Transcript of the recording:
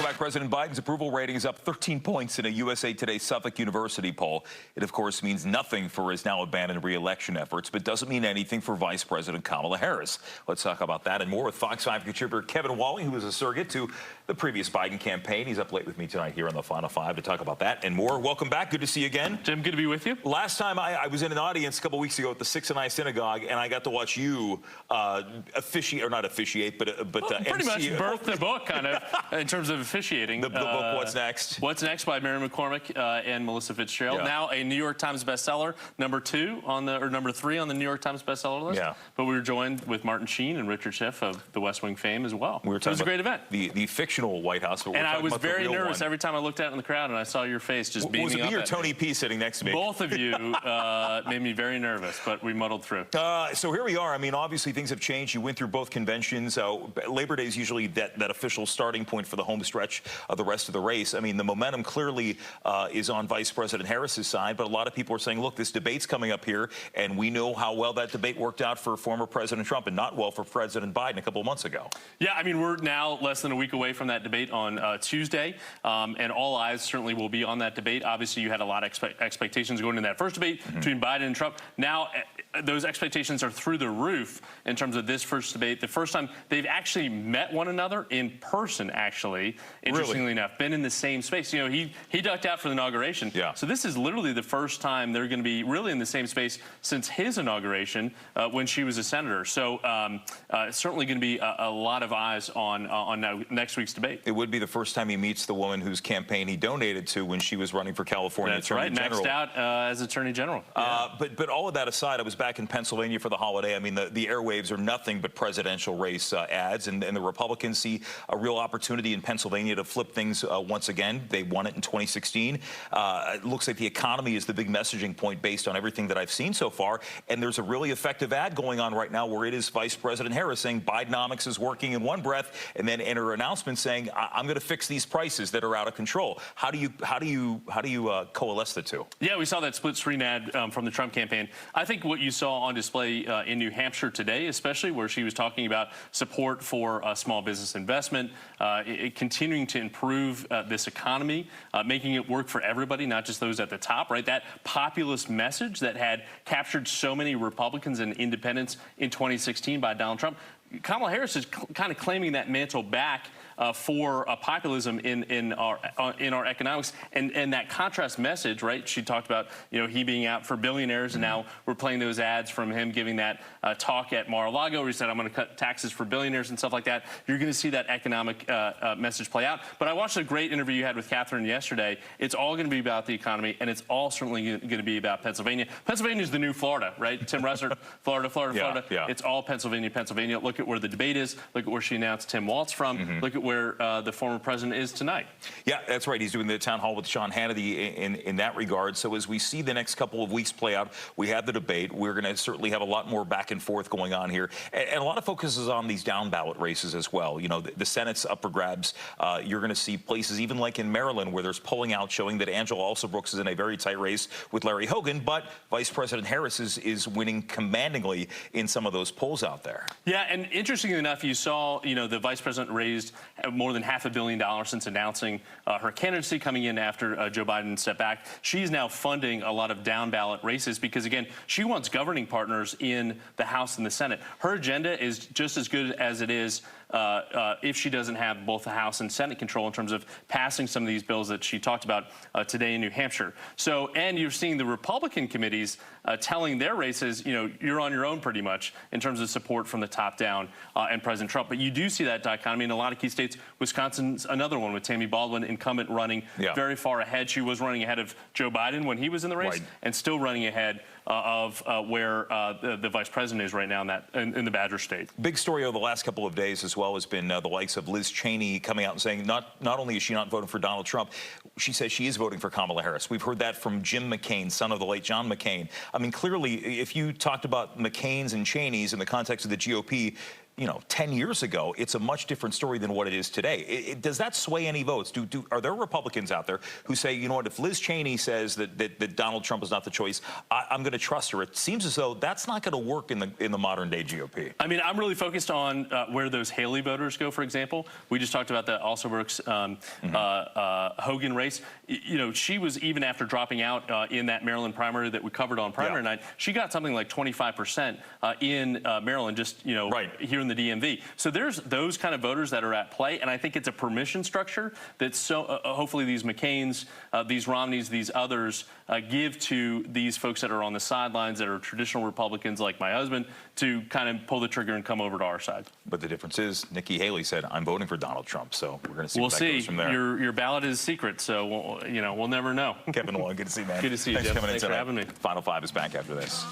back. President Biden's approval rating is up 13 points in a USA Today Suffolk University poll. It, of course, means nothing for his now abandoned re-election efforts, but doesn't mean anything for Vice President Kamala Harris. Let's talk about that and more with Fox 5 contributor Kevin Wally, who is a surrogate to the previous Biden campaign. He's up late with me tonight here on the Final Five to talk about that and more. Welcome back. Good to see you again. Jim, good to be with you. Last time I was in an audience a couple weeks ago at the 6 and I Synagogue, and I got to watch you officiate, or not officiate, but pretty much birth the book, kind of, in terms of officiating. The book, What's Next? What's Next by Mary McCormick and Melissa Fitzgerald. Yeah. Now a New York Times bestseller, number 3 on the New York Times bestseller list. Yeah. But we were joined with Martin Sheen and Richard Schiff of the West Wing fame as well. It was a great event. The fictional White House. But and I was very nervous every time I looked out in the crowd and I saw your face just beaming up. Was it me or Tony P sitting next to me? Both of you made me very nervous, but we muddled through. So here we are. I mean, obviously things have changed. You went through both conventions. Labor Day is usually that official starting point for the home stretch of the rest of the race. I mean, the momentum clearly is on Vice President Harris's side, but a lot of people are saying, look, this debate's coming up here, and we know how well that debate worked out for former President Trump and not well for President Biden a couple of months ago. Yeah, I mean, we're now less than a week away from that debate on Tuesday, and all eyes certainly will be on that debate. Obviously, you had a lot of expectations going into that first debate between Biden and Trump. Now, those expectations are through the roof in terms of this first debate. The first time they've actually met one another in person, actually, interestingly enough, been in the same space. You know, he ducked out for the inauguration. Yeah. So this is literally the first time they're going to be really in the same space since his inauguration when she was a senator. So it's certainly going to be a lot of eyes on next week's debate. It would be the first time he meets the woman whose campaign he donated to when she was running for California Attorney General. Maxed out as Attorney General. Yeah. But all of that aside, I was back in Pennsylvania for the holiday. I mean, the airwaves are nothing but presidential race ads, and the Republicans see a real opportunity in Pennsylvania to flip things once again. They won it in 2016. It looks like the economy is the big messaging point based on everything that I've seen so far, and there's a really effective ad going on right now where it is Vice President Harris saying Bidenomics is working in one breath, and then in her announcement saying, I'm going to fix these prices that are out of control. How do you coalesce the two? Yeah, we saw that split screen ad from the Trump campaign. I think what you saw on display in New Hampshire today, especially where she was talking about support for small business investment, continuing to improve this economy, making it work for everybody, not just those at the top, right? That populist message that had captured so many Republicans and independents in 2016 by Donald Trump. Kamala Harris is kind of claiming that mantle back for populism in our economics, and that contrast message, right? She talked about, you know, he being out for billionaires, and now we're playing those ads from him giving that talk at Mar-a-Lago where he said, I'm going to cut taxes for billionaires and stuff like that. You're going to see that economic message play out. But I watched a great interview you had with Catherine yesterday. It's all going to be about the economy, and it's all certainly going to be about Pennsylvania. Pennsylvania is the new Florida, right? Tim Russert, Florida. Yeah. It's all Pennsylvania. Look at where the debate is. Look at where she announced Tim Walz from. Look at where the former president is tonight. Yeah, that's right. He's doing the town hall with Sean Hannity in that regard. So as we see the next couple of weeks play out, we have the debate. We're going to certainly have a lot more back and forth going on here. And a lot of focus is on these down ballot races as well. You know, the Senate's up for grabs. You're going to see places even like in Maryland where there's polling out showing that Angela Alsobrooks is in a very tight race with Larry Hogan, but Vice President Harris is winning commandingly in some of those polls out there. Yeah, and interestingly enough, you saw, you know, the vice president raised more than $500 million since announcing her candidacy coming in after Joe Biden stepped back. She's now funding a lot of down ballot races because, again, she wants governing partners in the House and the Senate. Her agenda is just as good as it is if she doesn't have both the House and Senate control in terms of passing some of these bills that she talked about today in New Hampshire. So, and you're seeing the Republican committees telling their races, you know, you're on your own pretty much in terms of support from the top down and President Trump. But you do see that dichotomy in a lot of key states. Wisconsin's another one with Tammy Baldwin, incumbent, running very far ahead. She was running ahead of Joe Biden when he was in the race, and still running ahead of where the vice president is right now in the Badger State. Big story over the last couple of days as well has been the likes of Liz Cheney coming out and saying not only is she not voting for Donald Trump, she says she is voting for Kamala Harris. We've heard that from Jim McCain, son of the late John McCain. I mean, clearly, if you talked about McCains and Cheneys in the context of the GOP, 10 years ago, it's a much different story than what it is today. Does that sway any votes? Are there Republicans out there who say, you know what, if Liz Cheney says that Donald Trump is not the choice, I'm going to trust her? It seems as though that's not going to work in the modern day GOP. I mean, I'm really focused on where those Haley voters go, for example. We just talked about the Alsobrooks Hogan race. She was, even after dropping out in that Maryland primary that we covered on primary night, she got something like 25% in Maryland, just, here in the DMV. So there's those kind of voters that are at play, and I think it's a permission structure that hopefully these McCains, these Romneys, these others give to these folks that are on the sidelines, that are traditional Republicans like my husband, to kind of pull the trigger and come over to our side. But the difference is Nikki Haley said, I'm voting for Donald Trump, so we're going to see what that goes from there. Your ballot is secret, so we'll never know. Kevin Long, good to see you, man. Good to see you, Thanks Jeff. for coming in tonight. Thanks for having me. Final Five is back after this.